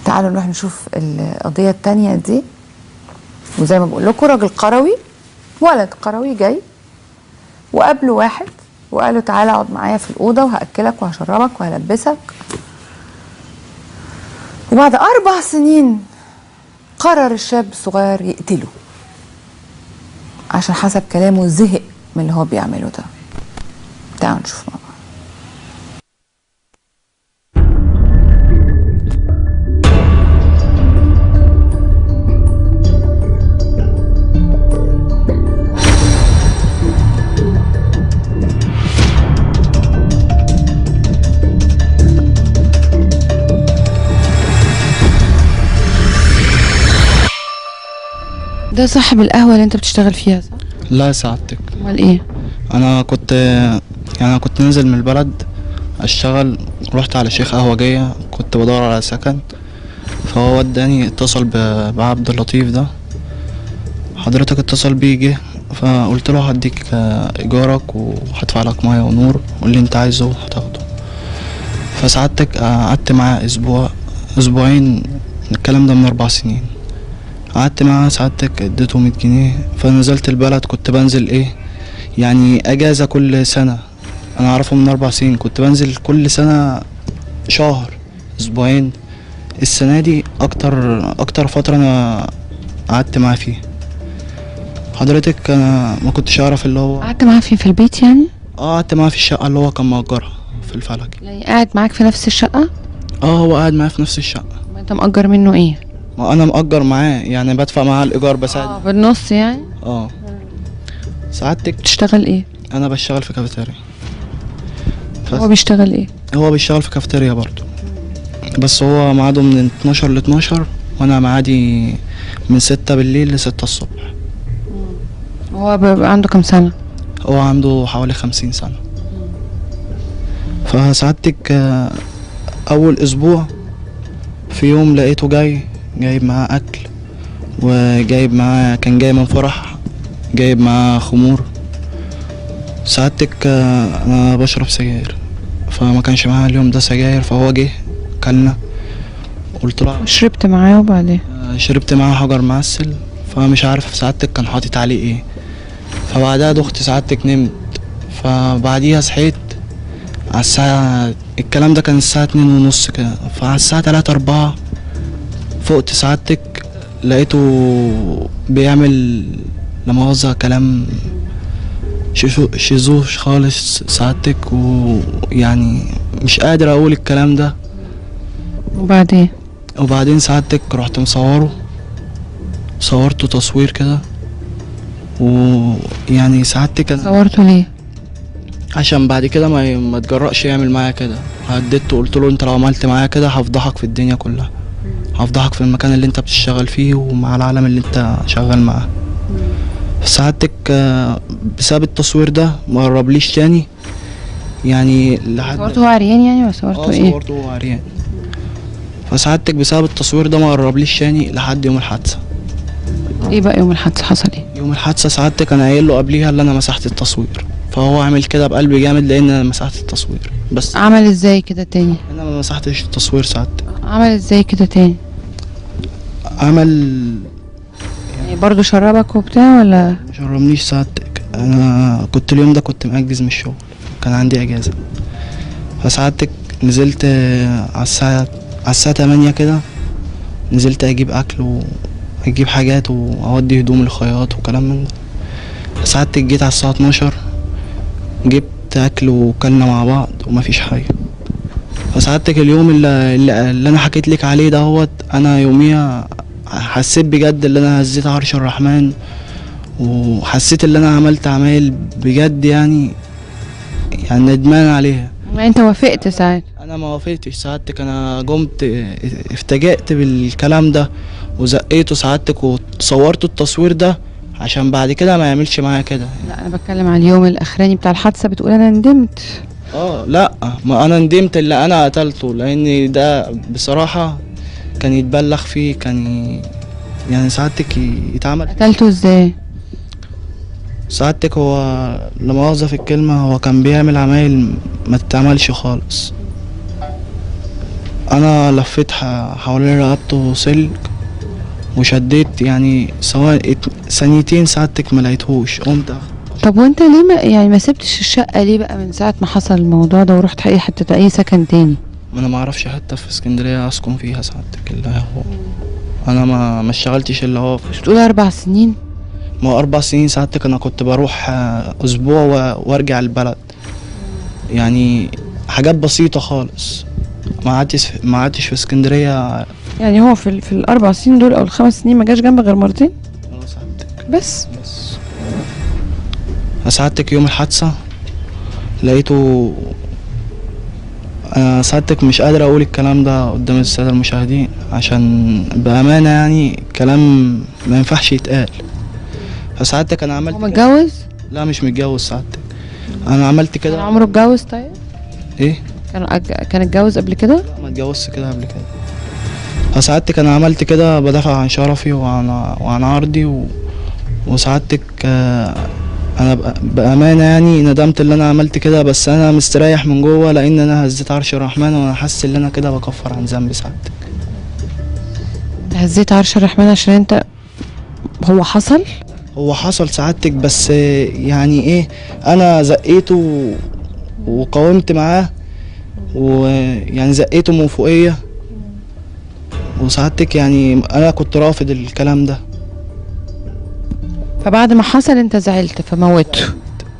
تعالوا نروح نشوف القضية التانية دي. وزي ما بقول لكم راجل قروي، ولد قروي جاي وقابله واحد وقال له تعالى اقعد معايا في الأوضة وهأكلك وهشربك وهلبسك. وبعد 4 سنين قرر الشاب الصغير يقتله عشان حسب كلامه زهق من اللي هو بيعمله ده. تعالوا نشوف مع بعض. ده صاحب القهوة اللي انت بتشتغل فيها صح؟ لا سعادتك. امال ايه؟ انا كنت نازل من البلد اشتغل، رحت على شيخ قهوجية، كنت بدور على سكن، فهو وداني اتصل بعبد اللطيف ده، حضرتك اتصل بيه جه، فقلت له هديك ايجارك وهدفع لك ميه ونور واللي انت عايزه هتاخده. فسعادتك قعدت معاه اسبوعين، الكلام ده من 4 سنين. قعدت معاه سعادتك اديته 100 جنيه، فنزلت البلد. كنت بنزل يعني اجازة كل سنة. انا اعرفه من 4 سنين، كنت بنزل كل سنة شهر اسبوعين. السنة دي اكتر فترة انا قعدت معاه فيها. حضرتك انا ما كنتش اعرف اللي هو قعدت معاه في البيت يعني؟ قعدت معاه في الشقة اللي هو كان مأجرها في الفلك. يعني قاعد معاك في نفس الشقة؟ هو قاعد معايا في نفس الشقة. ما انت مأجر منه ايه؟ ما انا مأجر معاه، يعني بدفع معاه الايجار بساعد. بالنص يعني؟ سعادتك بتشتغل ايه؟ انا بشتغل في كافيتيريا. هو بيشتغل ايه؟ هو بيشتغل في كافيتيريا برضو، بس هو ميعاده من 12 ل 12 وانا ميعادي من 6 بالليل ل 6 الصبح. هو بيبقى عنده كام سنة؟ هو عنده حوالي 50 سنة. فسعادتك اول اسبوع في يوم لقيته جايب معاه اكل، وجايب معاه، كان جاي من فرح، جايب معاه خمور. سعادتك انا بشرب سجاير، فما كانش معاه اليوم ده سجاير، فهو جه كلنا. قلت له شربت معاه وبعدين؟ شربت معاه حجر معسل، فمش عارف سعادتك كان حاطط عليه ايه. فبعدها دخت سعادتك نمت، فبعديها صحيت على الساعة، الكلام ده كان الساعة 2:30 كده، فعلى الساعة 3-4 فقت سعادتك، لقيته بيعمل لمؤاخذة كلام شيزوش خالص سعادتك، ويعني مش قادر اقول الكلام ده. وبعدين سعادتك رحت صورته تصوير كده، ويعني سعادتك صورته ليه؟ عشان بعد كده ما تجرأش يعمل معايا كده. هددته، قلت له انت لو عملت معايا كده هفضحك في الدنيا كلها، هفضحك في المكان اللي انت بتشتغل فيه ومع العالم اللي انت شغال معاه. سعادتك بسبب التصوير ده ما قربليش تاني، يعني لحد صورته عريان يعني ولا صورته ايه؟ صورته عريان. فسعادتك بسبب التصوير ده ما قربليش تاني لحد يوم الحادثة. ايه بقى يوم الحادثة حصل ايه؟ يوم الحادثة سعادتك انا قايل له قبليها اللي انا مسحت التصوير، فهو عامل كده بقلب جامد لان انا مسحت التصوير. بس عمل ازاي كده تاني؟ انا ما مسحتش التصوير سعادتك. عمل ازاي كده تاني؟ عمل يعني برضو شربك وبتاع ولا؟ مشربنيش سعادتك، انا كنت اليوم ده كنت مأجز من الشغل، كان عندي اجازة. فسعادتك نزلت على الساعة 8 كده، نزلت اجيب اكل واجيب حاجات واودي هدوم للخياط وكلام من ده. سعادتك جيت على الساعة 12 جبت اكل وكلنا مع بعض ومفيش حاجة. فسعادتك اليوم اللي انا حكيت لك عليه دهوت، انا يوميها حسيت بجد اللي انا هزيت عرش الرحمن، وحسيت اللي انا عملت عمايل بجد، يعني ندمان عليها. ما انت وافقت ساعات؟ انا ما وافقتش سعادتك، انا قمت افتجأت بالكلام ده وزقيته سعادتك وصورت التصوير ده عشان بعد كده ما يعملش معايا كده. لا انا بتكلم على اليوم الاخراني بتاع الحادثة، بتقول انا ندمت. لا، ما انا ندمت اللي انا قتلته، لان ده بصراحة كان يتبلغ فيه، كان يعني سعادتك يتعمل. قتلته ازاي؟ سعادتك هو لا مؤاخذة في الكلمة، هو كان بيعمل عمايل ما تتعملش خالص. انا لفيت حوالين رقبته سلك وشديت، يعني سواء ثانيتين ساعتك ما لقيتهوش، قمت طب وانت ليه ما سبتش الشقه ليه بقى من ساعه ما حصل الموضوع ده ورحت اي حته اي سكن تاني؟ ما انا ما اعرفش حتى في اسكندريه اسكن فيها ساعتك، اللي هو انا ما اشتغلتش اللي هو مش بتقول 4 سنين؟ ما هو 4 سنين ساعتك انا كنت بروح اسبوع وارجع البلد، يعني حاجات بسيطه خالص، ما قعدتش في اسكندريه. يعني هو في ال4 سنين دول او ال5 سنين ما جاش جنبك غير مرتين ساعتك بس؟ ساعتك يوم الحادثه لقيته، انا ساعتك مش قادر اقول الكلام ده قدام الساده المشاهدين عشان بامانه يعني كلام ما ينفعش يتقال. فساعتك انا عملت هو متجوز؟ لا مش متجوز ساعتك، انا عملت كده. كان عمره اتجوز؟ طيب ايه، كان اتجوز قبل كده؟ لا ما اتجوزش كده قبل كده. فساعتك انا عملت كده بدافع عن شرفي وعن عرضي وساعتك انا بامانه يعني ندمت اللي انا عملت كده، بس انا مستريح من جوه لان انا هزيت عرش الرحمن، وانا حاسس ان انا كده بكفر عن ذنبي ساعتك. هزيت عرش الرحمن عشان انت هو حصل سعادتك، بس يعني ايه، انا زقيته وقاومت معاه، ويعني زقيته من فوقيه، وسعادتك يعني انا كنت رافض الكلام ده. فبعد ما حصل انت زعلت فموته؟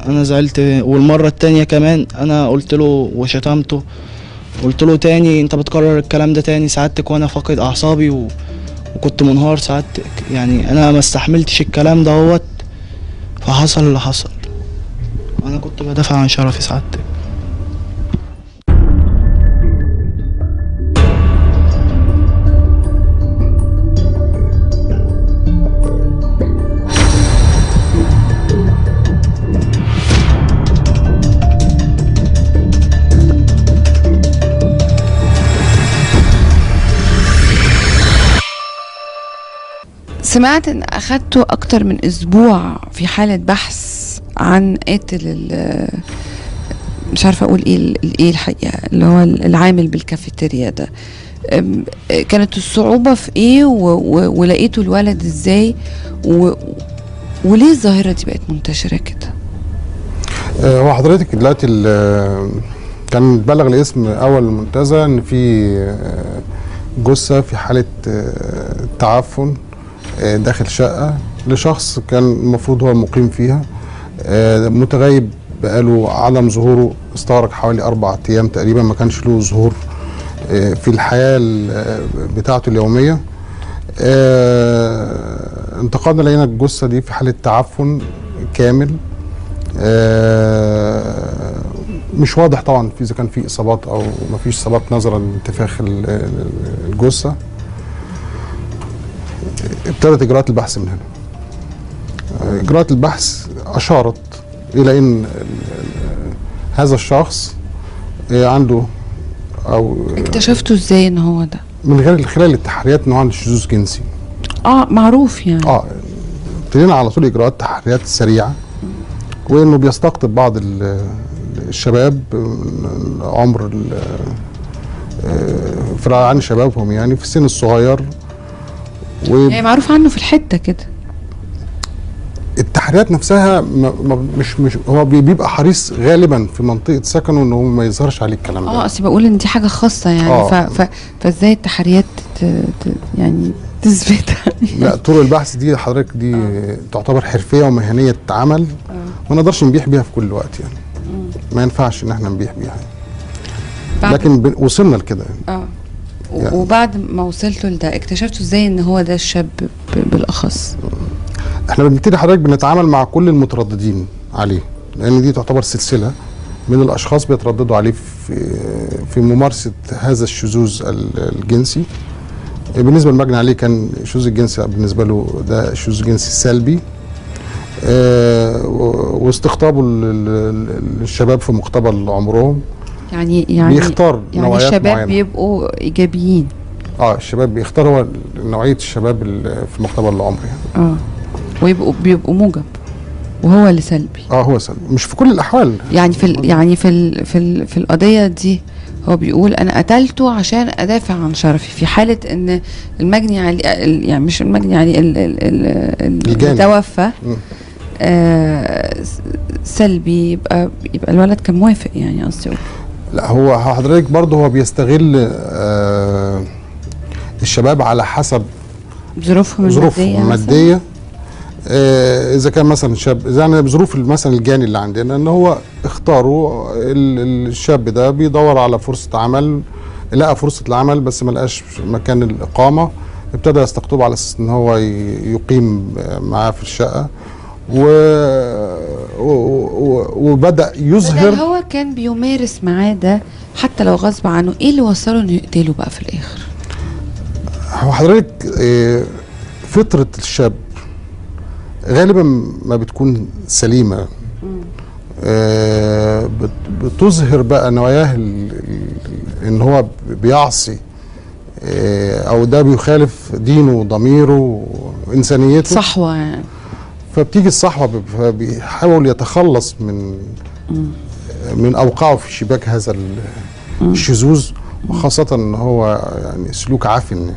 انا زعلت، والمره التانية كمان انا قلت له وشتمته، قلت له تاني انت بتكرر الكلام ده تاني سعادتك، وانا فاقد اعصابي وكنت منهار سعادتك، يعني انا ما استحملتش الكلام دوت، فحصل اللي حصل. انا كنت بدافع عن شرفي سعادتك. سمعت ان اخدته اكتر من اسبوع في حالة بحث عن قاتل مش عارفة اقول ايه الحقيقة، اللي هو العامل بالكافيتيريا ده. كانت الصعوبة في ايه ولقيتوا الولد ازاي وليه الظاهرة دي بقت منتشرة كده؟ هو حضرتك دلوقتي كان بلغ الاسم اول المنتزه ان في جثة في حالة تعفن داخل شقة لشخص كان المفروض هو المقيم فيها، متغيب بقاله عدم ظهوره، استغرق حوالي 4 أيام تقريبا، ما كانش له ظهور في الحياة بتاعته اليومية. انتقلنا لقينا الجثة دي في حالة تعفن كامل، مش واضح طبعا اذا كان في اصابات او ما فيش اصابات نظرا لانتفاخ الجثة. ابتدت اجراءات البحث من هنا. اجراءات البحث اشارت الى ان هذا الشخص عنده، او اكتشفتوا ازاي ان هو ده؟ من خلال التحريات ان هو عنده شذوذ جنسي. معروف يعني. ابتدينا على طول اجراءات تحريات سريعه، وانه بيستقطب بعض الشباب عمر عن شبابهم يعني في السن الصغير، يعني معروف عنه في الحته كده. التحريات نفسها مش هو بيبقى حريص غالبا في منطقه سكنه انه ما يظهرش عليه الكلام ده. اصل بقول ان دي حاجه خاصه يعني. فازاي التحريات يعني تثبتها؟ لا، طرق البحث دي حضرتك دي تعتبر حرفيه ومهنيه عمل، ما نقدرش نبيح بيها في كل وقت يعني. ما ينفعش ان احنا نبيح بيها يعني. لكن وصلنا لكده يعني. وبعد ما وصلتوا لده اكتشفتوا ازاي ان هو ده الشاب بالاخص؟ احنا بنبتدي حضرتك بنتعامل مع كل المترددين عليه، لان دي تعتبر سلسله من الاشخاص بيترددوا عليه في ممارسه هذا الشذوذ الجنسي. بالنسبه للمجني عليه كان الشذوذ الجنسي بالنسبه له ده شذوذ جنسي سلبي، واستقطابه للشباب في مقتبل عمرهم. يعني بيختار نوعيات الشباب معينة. بيبقوا ايجابيين. الشباب بيختار هو نوعيه الشباب في مقتبل العمر يعني. وبيبقوا موجب وهو اللي سلبي. هو سلبي، مش في كل الاحوال يعني في القضيه دي هو بيقول انا قتلته عشان ادافع عن شرفي، في حاله ان المجني عليه يعني مش المجني عليه المتوفى سلبي، يبقى الولد كان موافق يعني، قصدي لا هو حضرتك برضه هو بيستغل الشباب على حسب ظروفهم الماديه. اذا كان مثلا شاب، اذا يعني بظروف مثلا الجاني اللي عندنا ان هو اختاروا الشاب ده بيدور على فرصه عمل، لقى فرصه العمل بس ما لقاش مكان الاقامه، ابتدى يستقطب على اساس ان هو يقيم معاه في الشقه وبدأ يظهر. هو كان بيمارس معاه ده حتى لو غصب عنه، ايه اللي وصله انه يقتله بقى في الاخر؟ هو حضرتك فطرة الشاب غالبا ما بتكون سليمة، بتظهر بقى نواياه ان هو بيعصي او ده بيخالف دينه وضميره وانسانيته، صحوة يعني. فبتيجي الصحوة بيحاول يتخلص من اوقعه في شباك هذا الشذوذ، وخاصة ان هو يعني سلوك عفن.